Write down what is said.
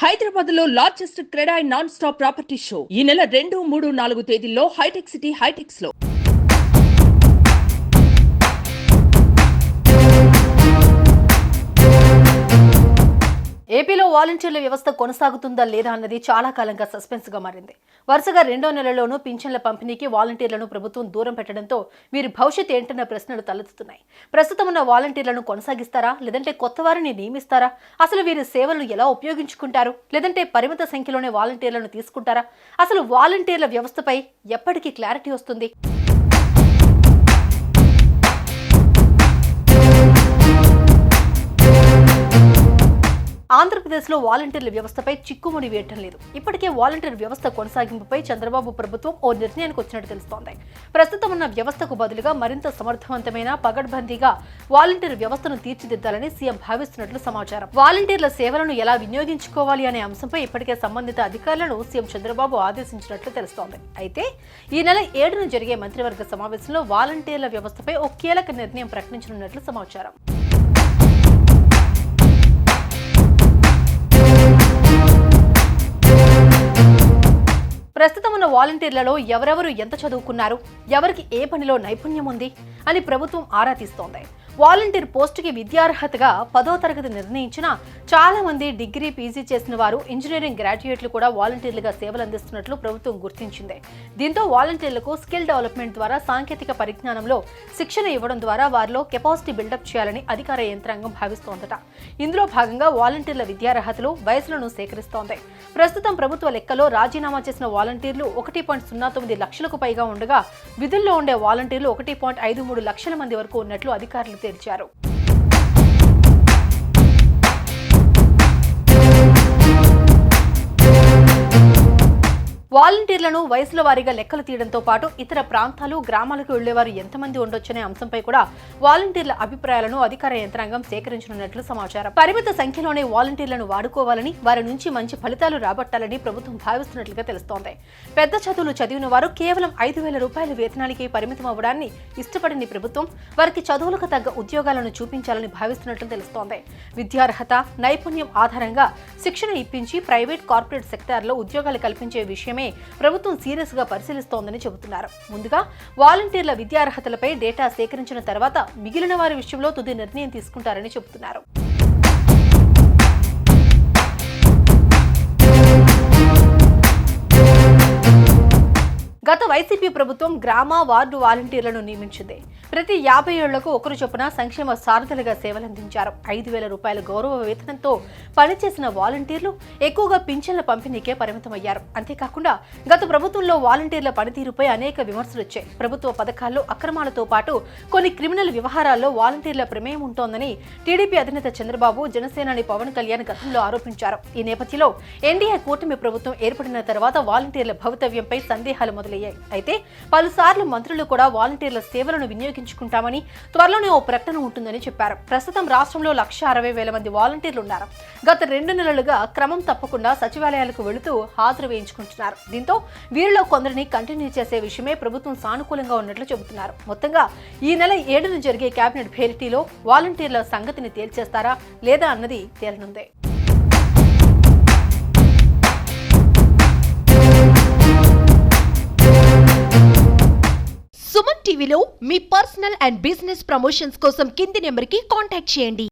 హైదరాబాద్ లో largest CREDAI non stop property show ఈ నెల 2, 3, 4 తేదీల్లో హైటెక్ సిటీ హైటెక్స్ లో. ఏపీలో వాలంటీర్ల వ్యవస్థ కొనసాగుతుందా లేదా అన్నది చాలా కాలంగా సస్పెన్స్ గా మారింది. వరుసగా 2వ నెలలోనూ పింఛన్ల పంపిణీకి వాలంటీర్లను ప్రభుత్వం దూరం పెట్టడంతో వీరి భవిష్యత్ ఏంటన్న ప్రశ్నలు తలెత్తుతున్నాయి. ప్రస్తుతం ఉన్న వాలంటీర్లను కొనసాగిస్తారా, లేదంటే కొత్త వారిని నియమిస్తారా? అసలు వీరి సేవలను ఎలా ఉపయోగించుకుంటారు? లేదంటే పరిమిత సంఖ్యలోనే వాలంటీర్లను తీసుకుంటారా? అసలు వాలంటీర్ల వ్యవస్థపై ఎప్పటికీ క్లారిటీ వస్తుంది? ఆంధ్రప్రదేశ్లో వాలంటీర్ల వ్యవస్థపై చిక్కుముడి వేయటం లేదు. ఇప్పటికే వాలంటీర్ వ్యవస్థ కొనసాగింపుపై చంద్రబాబు ప్రభుత్వం ఓ నిర్ణయానికి వచ్చినట్టు తెలుస్తోంది. ప్రస్తుతం ఉన్న వ్యవస్థకు బదులుగా మరింత సమర్థవంతమైన పగడ్బందీగా వాలంటీర్ వ్యవస్థను తీర్చిదిద్దాలని సీఎం భావిస్తున్నట్లు సమాచారం. వాలంటీర్ల సేవలను ఎలా వినియోగించుకోవాలి అనే అంశంపై ఇప్పటికే సంబంధిత అధికారులను సీఎం చంద్రబాబు ఆదేశించినట్లు తెలుస్తోంది. అయితే ఈ నెల 7న జరిగే మంత్రివర్గ సమావేశంలో వాలంటీర్ల వ్యవస్థపై ఓ కీలక నిర్ణయం ప్రకటించనున్నట్లు సమాచారం. ప్రస్తుతం ఉన్న వాలంటీర్లలో ఎవరెవరు ఎంత చదువుకున్నారు, ఎవరికి ఏ పనిలో నైపుణ్యం ఉంది అని ప్రభుత్వం ఆరా తీస్తోంది. వాలంటీర్ పోస్టుకి విద్యార్హతగా 10వ తరగతి నిర్ణయించిన చాలా మంది డిగ్రీ, పీజీ చేసిన వారు, ఇంజనీరింగ్ గ్రాడ్యుయేట్లు కూడా వాలంటీర్లుగా సేవలు అందిస్తున్నట్లు ప్రభుత్వం గుర్తించింది. దీంతో వాలంటీర్లకు స్కిల్ డెవలప్మెంట్ ద్వారా సాంకేతిక పరిజ్ఞానంలో శిక్షణ ఇవ్వడం ద్వారా వారిలో కెపాసిటీ బిల్డప్ చేయాలని అధికార యంత్రాంగం భావిస్తోందట. ఇందులో భాగంగా వాలంటీర్ల విద్యార్హతలు, వయసులను సేకరిస్తోంది. ప్రస్తుతం ప్రభుత్వ లెక్కలో రాజీనామా చేసిన వాలంటీర్లు 1.09 లక్షలకు పైగా ఉండగా విధుల్లో ఉండే వాలంటీర్లు 1.53 లక్షల మంది వరకు ఉన్నట్లు అధికారులు తెలిపారు. వాలంటీర్లను వయసుల వారీగా లెక్కలు తీయడంతో పాటు ఇతర ప్రాంతాలు, గ్రామాలకు వెళ్లేవారు ఎంతమంది ఉండొచ్చనే అంశంపై కూడా వాలంటీర్ల అభిప్రాయాలను అధికార యంత్రాంగం సేకరించనున్నట్లు సమాచారం. పరిమిత సంఖ్యలోనే వాలంటీర్లను వాడుకోవాలని, వారి నుంచి మంచి ఫలితాలు రాబట్టాలని ప్రభుత్వం భావిస్తున్నట్లుగా తెలుస్తోంది. పెద్ద చదువులు చదివిన వారు కేవలం 5,000 రూపాయల వేతనానికి పరిమితం అవ్వడాన్ని ఇష్టపడని ప్రభుత్వం వారికి చదువులకు తగ్గ ఉద్యోగాలను చూపించాలని భావిస్తున్నట్లు తెలుస్తోంది. విద్యార్హత, నైపుణ్యం ఆధారంగా శిక్షణ ఇప్పించి ప్రైవేట్, కార్పొరేట్ సెక్టార్లో ఉద్యోగాలు కల్పించే విషయమే ప్రభుత్వం సీరియస్ గా పరిశీలిస్తోందని చెబుతున్నారు. ముందుగా వాలంటీర్ల విద్యార్హతలపై డేటా సేకరించిన తర్వాత మిగిలిన వారి విషయంలో తుది నిర్ణయం తీసుకుంటారని చెబుతున్నారు. గత వైసీపీ ప్రభుత్వం గ్రామ, వార్డు వాలంటీర్లను నియమించింది. ప్రతి 50 ఏళ్లకు ఒకరు చొప్పున సంక్షేమ సారథులుగా సేవలందించారు. 5,000 రూపాయల గౌరవ వేతనంతో పనిచేసిన వాలంటీర్లు ఎక్కువగా పింఛన్ల పంపిణీకే పరిమితమయ్యారు. అంతేకాకుండా గత ప్రభుత్వంలో వాలంటీర్ల పనితీరుపై అనేక విమర్శలు వచ్చాయి. ప్రభుత్వ పథకాల్లో అక్రమాలతో పాటు కొన్ని క్రిమినల్ వ్యవహారాల్లో వాలంటీర్ల ప్రమేయం ఉంటోందని టీడీపీ అధినేత చంద్రబాబు, జనసేనాని పవన్ కళ్యాణ్ గతంలో ఆరోపించారు. ఈ నేపథ్యంలో ఎన్డీఏ కూటమి ప్రభుత్వం ఏర్పడిన తర్వాత వాలంటీర్ల భవితవ్యంపై సందేహాలు మొదలయ్యాయి. అయితే పలుసార్లు మంత్రులు కూడా వాలంటీర్ల సేవలను వినియోగించుకుంటామని, త్వరలోనే ఓ ప్రకటన ఉంటుందని చెప్పారు. ప్రస్తుతం రాష్ట్రంలో 1,60,000 మంది వాలంటీర్లు ఉన్నారు. గత 2 నెలలుగా క్రమం తప్పకుండా సచివాలయాలకు వెళుతూ హాజరు వేయించుకుంటున్నారు. దీంతో వీరిలో కొందరిని కంటిన్యూ చేసే విషయమే ప్రభుత్వం సానుకూలంగా ఉన్నట్లు చెబుతున్నారు. మొత్తంగా ఈ నెల 7న జరిగే కేబినెట్ భేటీలో వాలంటీర్ల సంగతిని తేల్చేస్తారా లేదా అన్నది తేలనుంది. సుమన్ టీవీలో మీ పర్సనల్ అండ్ బిజినెస్ ప్రమోషన్స్ కోసం కింది నెంబర్కి కాంటాక్ట్ చేయండి.